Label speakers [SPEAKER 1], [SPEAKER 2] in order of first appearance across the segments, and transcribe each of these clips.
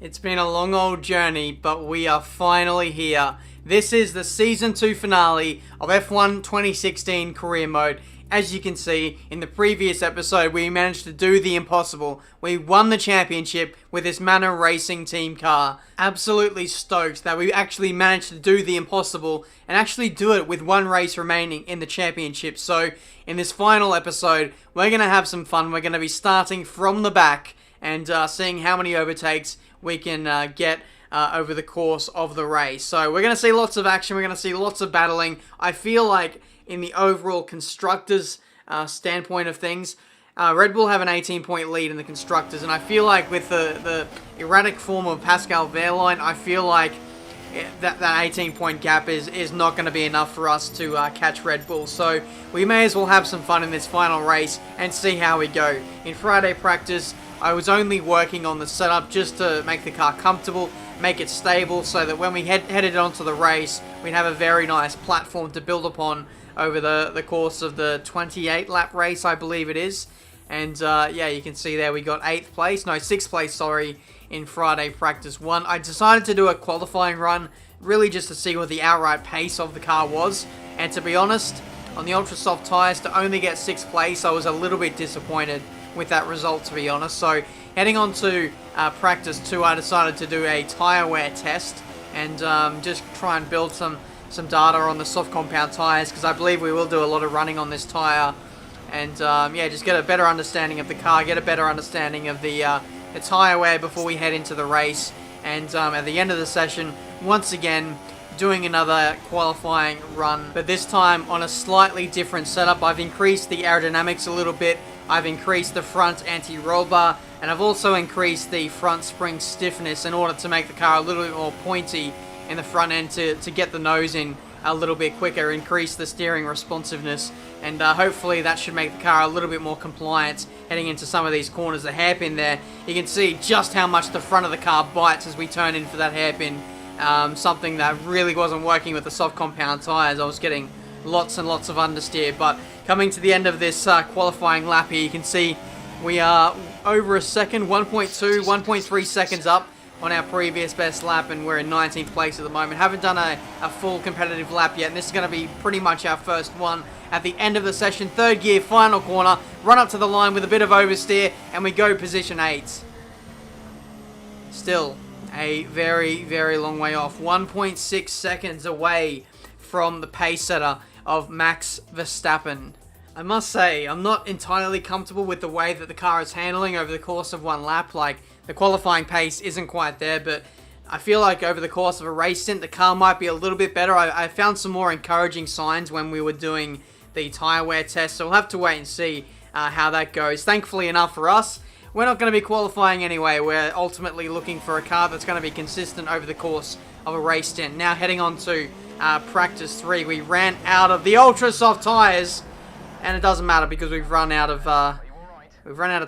[SPEAKER 1] It's been a long old journey, but we are finally here. This is the Season 2 finale of F1 2016 Career Mode. As you can see, in the previous episode, we managed to do the impossible. We won the championship with this Manor Racing team car. Absolutely stoked that we actually managed to do the impossible and actually do it with one race remaining in the championship. So, in this final episode, we're going to have some fun. We're going to be starting from the back and seeing how many overtakes we can get over the course of the race. So we're going to see lots of action, we're going to see lots of battling. I feel like in the overall constructors standpoint of things, Red Bull have an 18-point lead in the constructors, and I feel like with the erratic form of Pascal Wehrlein, I feel like that 18-point gap is not going to be enough for us to catch Red Bull. So we may as well have some fun in this final race and see how we go. In Friday practice, I was only working on the setup just to make the car comfortable, make it stable, so that when we headed onto the race, we'd have a very nice platform to build upon over the course of the 28-lap race, I believe it is. And yeah, you can see there we got 6th place, sorry, in Friday practice 1. I decided to do a qualifying run, really just to see what the outright pace of the car was. And to be honest, on the ultra soft tyres, to only get 6th place, I was a little bit disappointed with that result, to be honest. So heading on to practice 2, I decided to do a tyre wear test and just try and build some data on the soft compound tyres, because I believe we will do a lot of running on this tyre. And yeah, just get a better understanding of the car, get a better understanding of the tyre wear before we head into the race. And at the end of the session, once again, doing another qualifying run, but this time on a slightly different setup. I've increased the aerodynamics a little bit, I've increased the front anti-roll bar, and I've also increased the front spring stiffness in order to make the car a little bit more pointy in the front end to get the nose in a little bit quicker, increase the steering responsiveness, and hopefully that should make the car a little bit more compliant heading into some of these corners. The hairpin there, you can see just how much the front of the car bites as we turn in for that hairpin. Something that really wasn't working with the soft compound tyres. I was getting lots and lots of understeer, but coming to the end of this qualifying lap here, you can see we are over a second, 1.2, 1.3 seconds up on our previous best lap, and we're in 19th place at the moment. Haven't done a full competitive lap yet, and this is going to be pretty much our first one at the end of the session. 3rd gear, final corner, run up to the line with a bit of oversteer, and we go position 8. Still a very, very long way off. 1.6 seconds away from the pace setter of Max Verstappen. I must say, I'm not entirely comfortable with the way that the car is handling over the course of one lap. Like, the qualifying pace isn't quite there, but I feel like over the course of a race stint, the car might be a little bit better. I found some more encouraging signs when we were doing the tyre wear test, so we'll have to wait and see how that goes. Thankfully enough for us, we're not going to be qualifying anyway. We're ultimately looking for a car that's going to be consistent over the course of a race stint. Now heading on to practice 3, we ran out of the ultra soft tyres, and it doesn't matter because we've run out of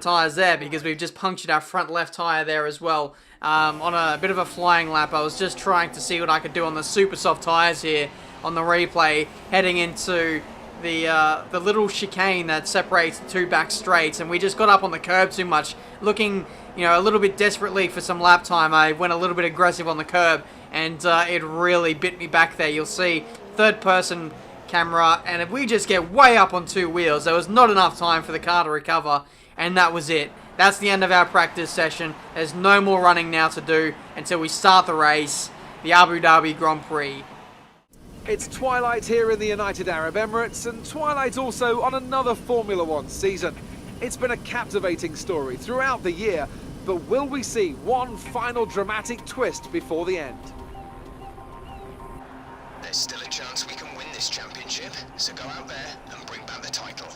[SPEAKER 1] tyres there because we've just punctured our front left tyre there as well. On a bit of a flying lap, I was just trying to see what I could do on the super soft tyres here on the replay, heading into the little chicane that separates the 2 back straights, and we just got up on the curb too much, looking, you know, a little bit desperately for some lap time. I went a little bit aggressive on the curb, and it really bit me back there. You'll see 3rd person camera, and if we just get way up on 2 wheels, there was not enough time for the car to recover, and that was it. That's the end of our practice session. There's no more running now to do until we start the race, the Abu Dhabi Grand Prix.
[SPEAKER 2] It's twilight here in the United Arab Emirates, and twilight also on another Formula One season. It's been a captivating story throughout the year, but will we see one final dramatic twist before the end?
[SPEAKER 3] There's still a chance we can win this championship, so go out there and bring back the title.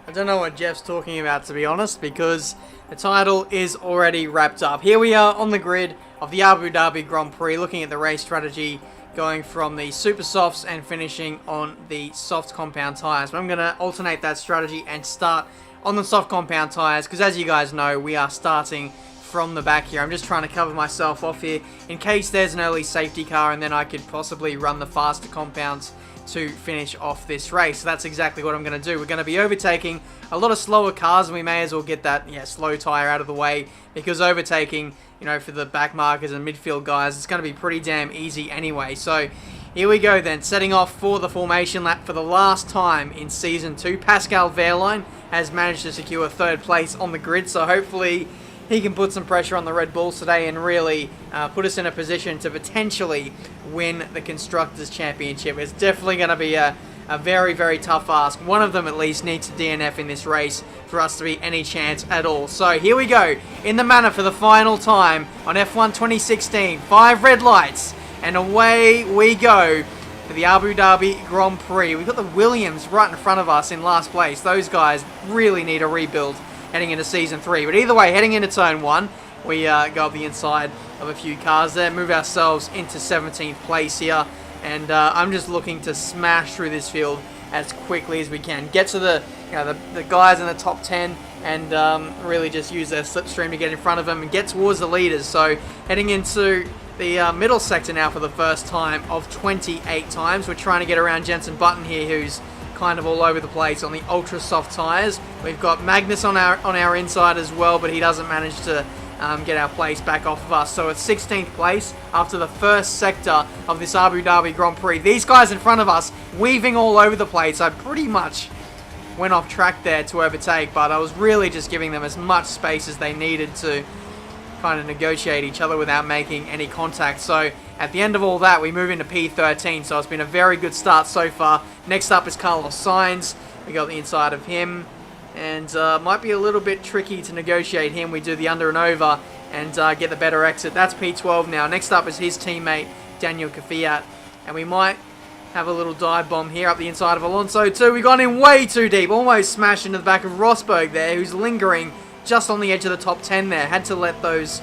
[SPEAKER 1] I don't know what Jeff's talking about, to be honest, because the title is already wrapped up. Here we are on the grid of the Abu Dhabi Grand Prix, looking at the race strategy, going from the super softs and finishing on the soft compound tyres. But I'm going to alternate that strategy and start on the soft compound tyres, because as you guys know, we are starting from the back here. I'm just trying to cover myself off here in case there's an early safety car, and then I could possibly run the faster compounds to finish off this race. So that's exactly what I'm going to do. We're going to be overtaking a lot of slower cars, and we may as well get that slow tyre out of the way, because overtaking, for the back markers and midfield guys, it's going to be pretty damn easy anyway. So here we go then, setting off for the formation lap for the last time in Season 2. Pascal Wehrlein has managed to secure 3rd place on the grid, so hopefully he can put some pressure on the Red Bulls today and really put us in a position to potentially win the Constructors' Championship. It's definitely going to be a very, very tough ask. One of them at least needs to DNF in this race for us to be any chance at all. So here we go, in the manor for the final time on F1 2016. 5 red lights, and away we go for the Abu Dhabi Grand Prix. We've got the Williams right in front of us in last place. Those guys really need a rebuild heading into Season 3. But either way, heading into Turn 1, we go up the inside of a few cars there, move ourselves into 17th place here. And I'm just looking to smash through this field as quickly as we can. Get to the guys in the top 10 and really just use their slipstream to get in front of them and get towards the leaders. So heading into the middle sector now for the first time of 28 times. We're trying to get around Jenson Button here, who's kind of all over the place on the ultra soft tyres. We've got Magnus on our inside as well, but he doesn't manage to get our place back off of us. So it's 16th place after the first sector of this Abu Dhabi Grand Prix. These guys in front of us weaving all over the place. I pretty much went off track there to overtake, but I was really just giving them as much space as they needed to kind of negotiate each other without making any contact. So at the end of all that, we move into P13, so it's been a very good start so far. Next up is Carlos Sainz. We got the inside of him, and might be a little bit tricky to negotiate him. We do the under and over and get the better exit. That's P12 now. Next up is his teammate Daniel Kaffee, and we might have a little dive bomb here up the inside of Alonso too. We got in way too deep, almost smashed into the back of Rosberg there, who's lingering just on the edge of the top 10 there. Had to let those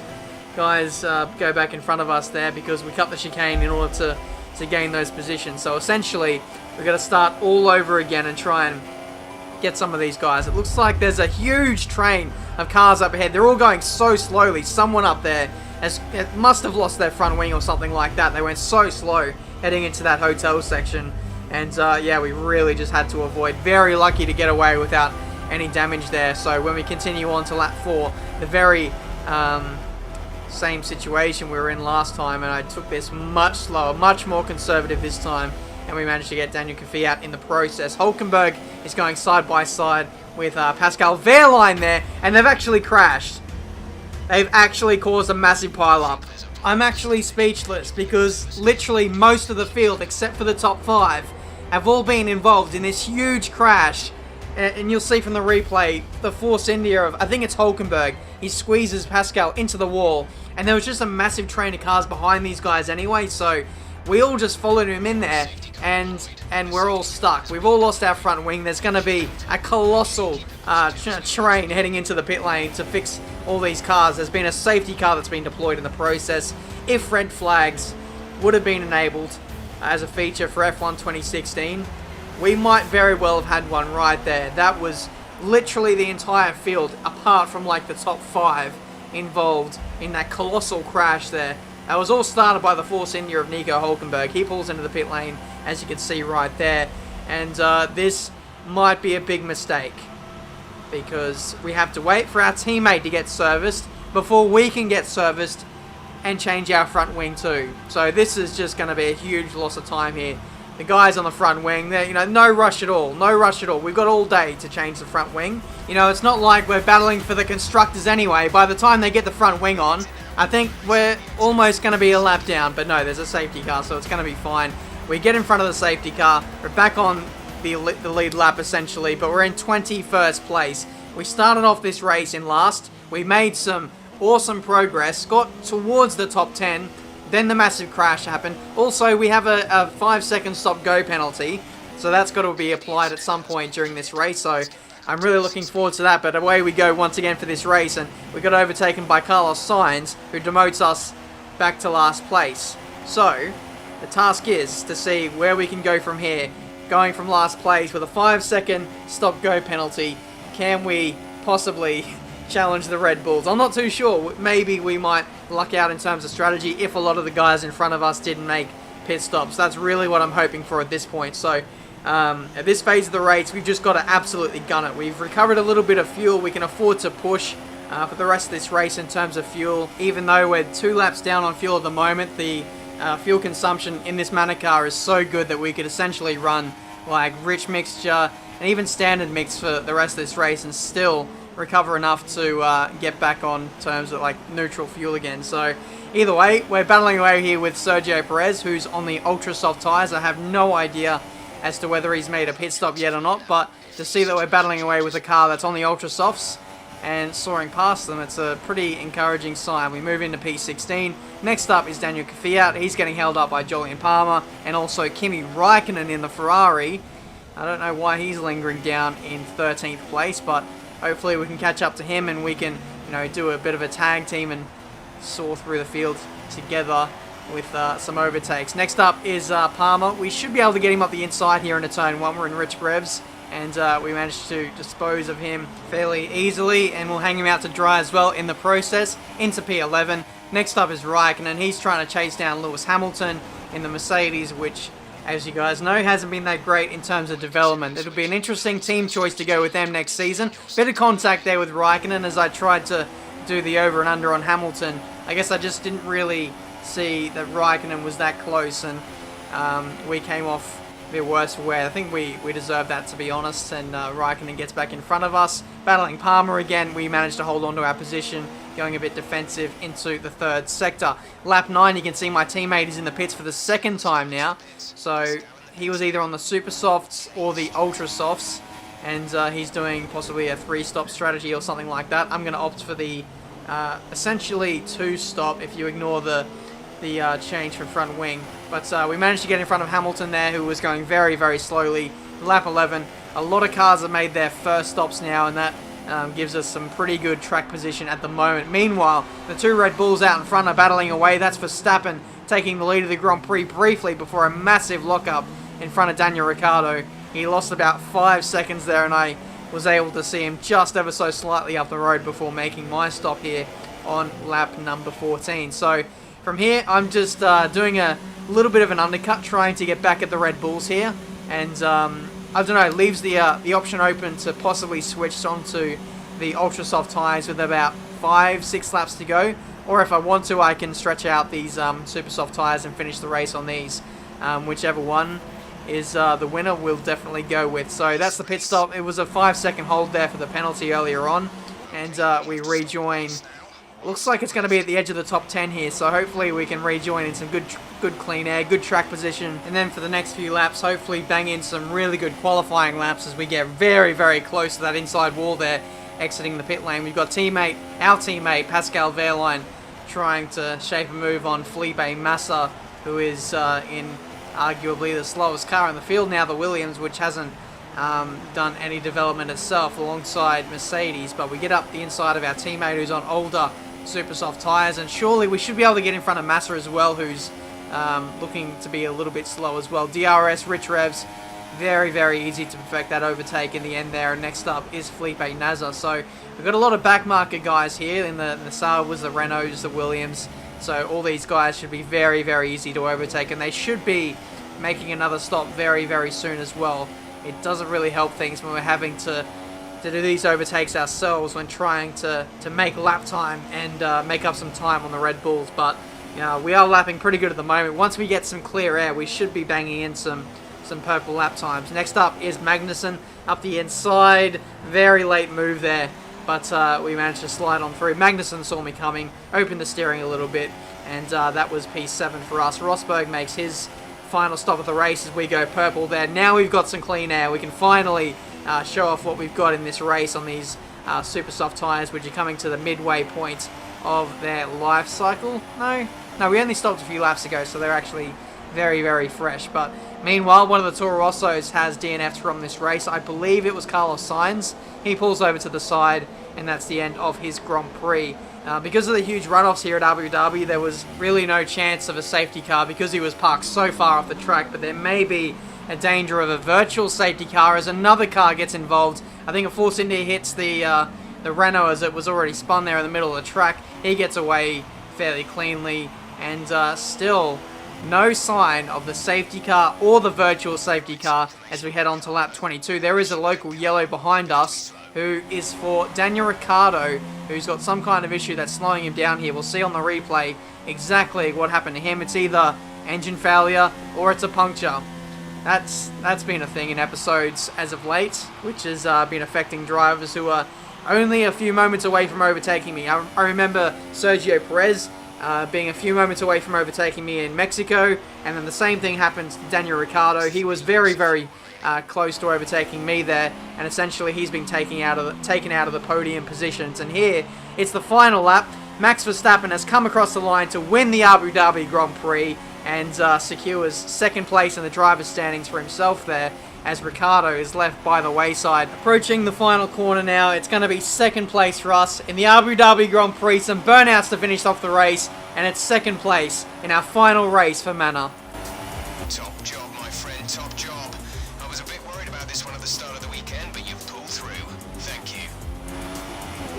[SPEAKER 1] guys go back in front of us there because we cut the chicane in order to gain those positions. So essentially, we've got to start all over again and try and get some of these guys. It looks like there's a huge train of cars up ahead. They're all going so slowly. Someone up there must have lost their front wing or something like that. They went so slow heading into that hotel section. And yeah, we really just had to avoid. Very lucky to get away without any damage there. So when we continue on to lap 4, the very same situation we were in last time, and I took this much slower, much more conservative this time, and we managed to get Daniel Kaffee out in the process. Hulkenberg is going side by side with Pascal Wehrlein there, and they've actually crashed. They've actually caused a massive pile-up. I'm actually speechless because literally most of the field, except for the top 5, have all been involved in this huge crash. And you'll see from the replay, the Force India of, I think it's Hulkenberg, he squeezes Pascal into the wall, and there was just a massive train of cars behind these guys anyway, so we all just followed him in there, and we're all stuck. We've all lost our front wing. There's going to be a colossal train heading into the pit lane to fix all these cars. There's been a safety car that's been deployed in the process. If red flags would have been enabled as a feature for F1 2016, we might very well have had one right there. That was literally the entire field, apart from like the top 5, involved in that colossal crash there. That was all started by the Force India of Nico Hulkenberg. He pulls into the pit lane, as you can see right there. And this might be a big mistake, because we have to wait for our teammate to get serviced before we can get serviced and change our front wing too. So this is just going to be a huge loss of time here. The guys on the front wing, they're, no rush at all. No rush at all. We've got all day to change the front wing. It's not like we're battling for the constructors anyway. By the time they get the front wing on, I think we're almost going to be a lap down. But no, there's a safety car, so it's going to be fine. We get in front of the safety car. We're back on the lead lap, essentially, but we're in 21st place. We started off this race in last. We made some awesome progress, got towards the top 10. Then the massive crash happened. Also, we have a 5-second stop-go penalty, so that's got to be applied at some point during this race, so I'm really looking forward to that. But away we go once again for this race, and we got overtaken by Carlos Sainz, who demotes us back to last place. So, the task is to see where we can go from here. Going from last place with a 5-second stop-go penalty, can we possibly challenge the Red Bulls? I'm not too sure. Maybe we might luck out in terms of strategy if a lot of the guys in front of us didn't make pit stops. That's really what I'm hoping for at this point. So at this phase of the race, we've just got to absolutely gun it. We've recovered a little bit of fuel. We can afford to push for the rest of this race in terms of fuel. Even though we're 2 laps down on fuel at the moment, the fuel consumption in this Mana car is so good that we could essentially run like rich mixture and even standard mix for the rest of this race and still recover enough to get back on terms of like neutral fuel again. So either way, we're battling away here with Sergio Perez, who's on the ultra soft tyres. I have no idea as to whether he's made a pit stop yet or not, but to see that we're battling away with a car that's on the ultra softs and soaring past them, it's a pretty encouraging sign. We move into P16. Next up is Daniel Kaffee out. He's getting held up by Julian Palmer and also Kimi Räikkönen in the Ferrari. I don't know why he's lingering down in 13th place, but hopefully we can catch up to him and we can, do a bit of a tag team and soar through the field together with some overtakes. Next up is Palmer. We should be able to get him up the inside here in a turn 1. We're in rich revs, and we managed to dispose of him fairly easily, and we'll hang him out to dry as well in the process into P11. Next up is Räikkönen. He's trying to chase down Lewis Hamilton in the Mercedes, which, as you guys know, hasn't been that great in terms of development. It'll be an interesting team choice to go with them next season. Bit of contact there with Räikkönen as I tried to do the over and under on Hamilton. I guess I just didn't really see that Räikkönen was that close, and we came off a bit worse for wear. I think we deserved that, to be honest, and Räikkönen gets back in front of us. Battling Palmer again, we managed to hold on to our position, going a bit defensive into the 3rd sector. Lap 9, you can see my teammate is in the pits for the 2nd time now, so he was either on the super softs or the ultra softs, and he's doing possibly a 3-stop strategy or something like that. I'm going to opt for the essentially 2-stop if you ignore the change for front wing. But we managed to get in front of Hamilton there, who was going very, very slowly. Lap 11, a lot of cars have made their first stops now, and that gives us some pretty good track position at the moment. Meanwhile, the 2 Red Bulls out in front are battling away. That's Verstappen taking the lead of the Grand Prix briefly before a massive lockup in front of Daniel Ricciardo. He lost about 5 seconds there, and I was able to see him just ever so slightly up the road before making my stop here on lap number 14. So from here, I'm just doing a little bit of an undercut, trying to get back at the Red Bulls here, and I don't know, leaves the option open to possibly switch onto the ultra soft tyres with about 5-6 laps to go, or if I want to, I can stretch out these super soft tyres and finish the race on these. Whichever one is the winner, we'll definitely go with. So that's the pit stop. It was a 5-second hold there for the penalty earlier on, and we rejoin. Looks like it's going to be at the edge of the top 10 here, so hopefully we can rejoin in some good clean air, good track position, and then for the next few laps, hopefully bang in some really good qualifying laps as we get very, very close to that inside wall there, exiting the pit lane. We've got our teammate, Pascal Wehrlein, trying to shape a move on Felipe Massa, who is in arguably the slowest car in the field now, the Williams, which hasn't done any development itself alongside Mercedes, but we get up the inside of our teammate who's on older super soft tyres, and surely we should be able to get in front of Massa as well, who's looking to be a little bit slow as well. DRS, rich revs, very, very easy to perfect that overtake in the end there. And next up is Felipe Nasr. So we've got a lot of backmarker guys here in the Saubers, the Renaults, the Williams. So all these guys should be very, very easy to overtake, and they should be making another stop very, very soon as well. It doesn't really help things when we're having to do these overtakes ourselves when trying to make lap time and make up some time on the Red Bulls. But we are lapping pretty good at the moment. Once we get some clear air, we should be banging in some purple lap times. Next up is Magnussen up the inside. Very late move there, but we managed to slide on through. Magnussen saw me coming, opened the steering a little bit, and that was P7 for us. Rosberg makes his final stop of the race as we go purple there. Now we've got some clean air. We can finally show off what we've got in this race on these super soft tyres, which are coming to the midway point of their life cycle. No, we only stopped a few laps ago, so they're actually very, very fresh. But meanwhile, one of the Toro Rossos has DNF'd from this race. I believe it was Carlos Sainz. He pulls over to the side, and that's the end of his Grand Prix. Because of the huge runoffs here at Abu Dhabi, there was really no chance of a safety car because he was parked so far off the track, but there may be a danger of a virtual safety car as another car gets involved. I think a Force India hits the Renault as it was already spun there in the middle of the track. He gets away fairly cleanly, and still no sign of the safety car or the virtual safety car as we head on to lap 22. There is a local yellow behind us who is for Daniel Ricciardo, who's got some kind of issue that's slowing him down here. We'll see on the replay exactly what happened to him. It's either engine failure or it's a puncture. That's been a thing in episodes as of late, which has been affecting drivers who are only a few moments away from overtaking me. I remember Sergio Perez being a few moments away from overtaking me in Mexico, and then the same thing happened to Daniel Ricciardo. He was very, very close to overtaking me there, and essentially he's been taken out of the podium positions. And here, it's the final lap. Max Verstappen has come across the line to win the Abu Dhabi Grand Prix and secures second place in the driver's standings for himself there, as Ricciardo is left by the wayside. Approaching the final corner now, it's going to be second place for us in the Abu Dhabi Grand Prix. Some burnouts to finish off the race, and it's second place in our final race for Manor.
[SPEAKER 3] Top job, my friend, top job. I was a bit worried about this one at the start of the weekend, but you've pulled through. Thank you.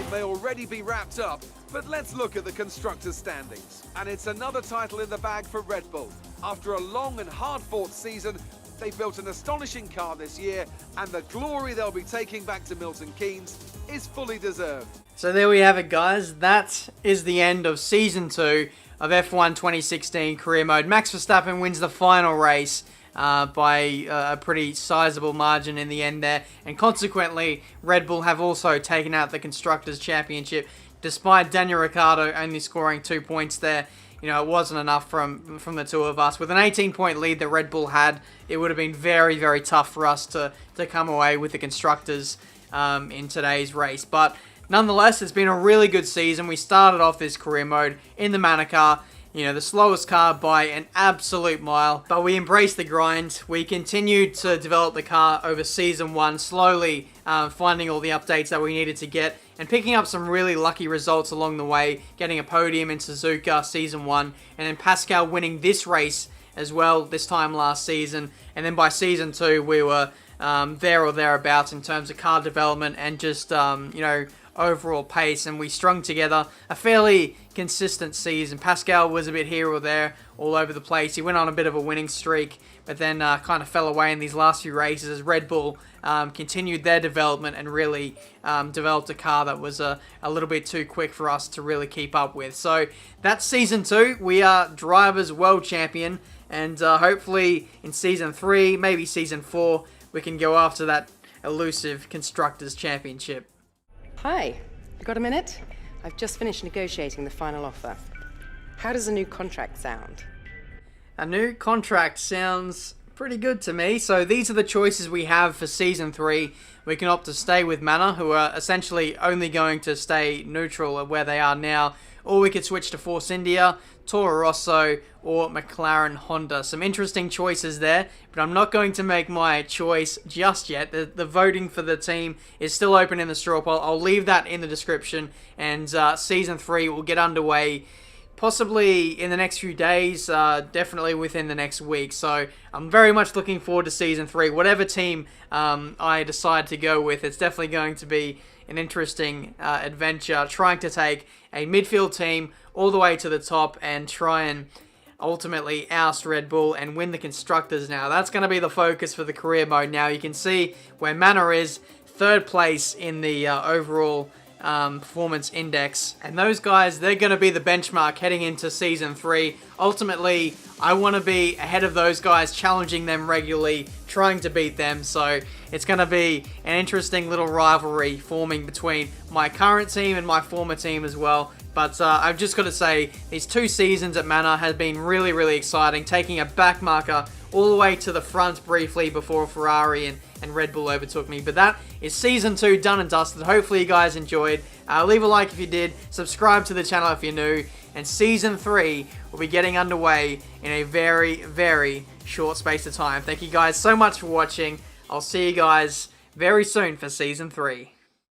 [SPEAKER 2] It may already be wrapped up, but let's look at the Constructors' standings. And it's another title in the bag for Red Bull. After a long and hard-fought season, they built an astonishing car this year, and the glory they'll be taking back to Milton Keynes is fully deserved.
[SPEAKER 1] So there we have it, guys. That is the end of Season 2 of F1 2016 Career Mode. Max Verstappen wins the final race by a pretty sizable margin in the end there, and consequently, Red Bull have also taken out the Constructors' Championship, despite Daniel Ricciardo only scoring 2 points there. You know, it wasn't enough from the two of us. With an 18-point lead that Red Bull had, it would have been very, very tough for us to come away with the Constructors in today's race. But nonetheless, it's been a really good season. We started off this career mode in the Manor car, you know, the slowest car by an absolute mile. But we embraced the grind. We continued to develop the car over Season 1, slowly finding all the updates that we needed to get, and picking up some really lucky results along the way, getting a podium in Suzuka Season 1, and then Pascal winning this race as well this time last season. And then by Season 2, we were there or thereabouts in terms of car development and just, you know, overall pace, and we strung together a fairly consistent season. Pascal was a bit here or there, all over the place. He went on a bit of a winning streak, but then kind of fell away in these last few races as Red Bull continued their development and really developed a car that was a little bit too quick for us to really keep up with. So that's Season 2. We are Drivers World Champion, and hopefully in Season 3, maybe Season 4, we can go after that elusive Constructors' Championship.
[SPEAKER 4] Hi, you got a minute? I've just finished negotiating the final offer. How does a new contract sound?
[SPEAKER 1] A new contract sounds pretty good to me. So these are the choices we have for Season 3. We can opt to stay with Manor, who are essentially only going to stay neutral at where they are now, or we could switch to Force India, Toro Rosso, or McLaren Honda. Some interesting choices there, but I'm not going to make my choice just yet. The voting for the team is still open in the straw poll. I'll leave that in the description, and Season 3 will get underway possibly in the next few days, definitely within the next week. So I'm very much looking forward to Season 3. Whatever team I decide to go with, it's definitely going to be an interesting adventure, trying to take a midfield team all the way to the top and try and ultimately oust Red Bull and win the Constructors now. That's going to be the focus for the career mode now. You can see where Manor is, third place in the overall performance index, and those guys, they're going to be the benchmark heading into Season 3. Ultimately, I want to be ahead of those guys, challenging them regularly, trying to beat them. So it's going to be an interesting little rivalry forming between my current team and my former team as well. But I've just got to say, these 2 seasons at Manor has been really, really exciting, taking a back marker all the way to the front briefly before Ferrari and Red Bull overtook me. But that is Season 2 done and dusted. Hopefully you guys enjoyed. Leave a like if you did, subscribe to the channel if you're new, and Season 3 will be getting underway in a very, very short space of time. Thank you guys so much for watching. I'll see you guys very soon for Season 3.